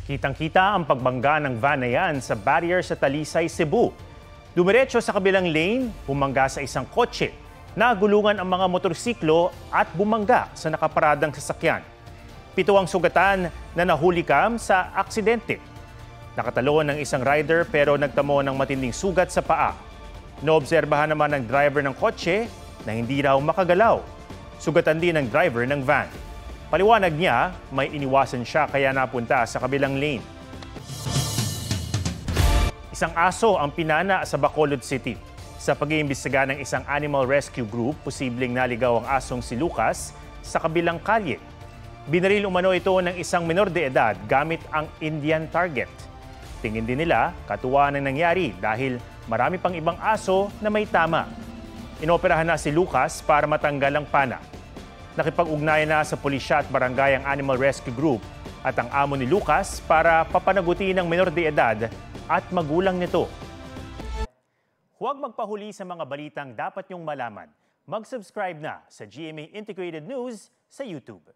Kitang-kita ang pagbangga ng van na yan sa barrier sa Talisay, Cebu. Dumiretso sa kabilang lane, bumangga sa isang kotse. Nagulungan ang mga motorsiklo at bumangga sa nakaparadang sasakyan. 7 ang sugatan na nahulikam sa aksidente. Nakatalon ng isang rider pero nagtamo ng matinding sugat sa paa. Noobserbahan naman ng driver ng kotse na hindi raw makagalaw. Sugatan din ng driver ng van. Paliwanag niya, may iniwasan siya kaya napunta sa kabilang lane. Isang aso ang pinana sa Bacolod City. Sa pag-iimbestiga ng isang animal rescue group, posibleng naligaw ang asong si Lucas sa kabilang kalye. Binaril umano ito ng isang menor de edad gamit ang Indian target. Tingin din nila, katuwa ng nangyari dahil marami pang ibang aso na may tama. Inoperahan na si Lucas para matanggal ang pana. Nakipag-ugnayan na sa pulisya at barangay ang Animal Rescue Group at ang amo ni Lucas para papanagutin ng menor de edad at magulang nito. Huwag magpahuli sa mga balitang dapat niyong malaman. Mag-subscribe na sa GMA Integrated News sa YouTube.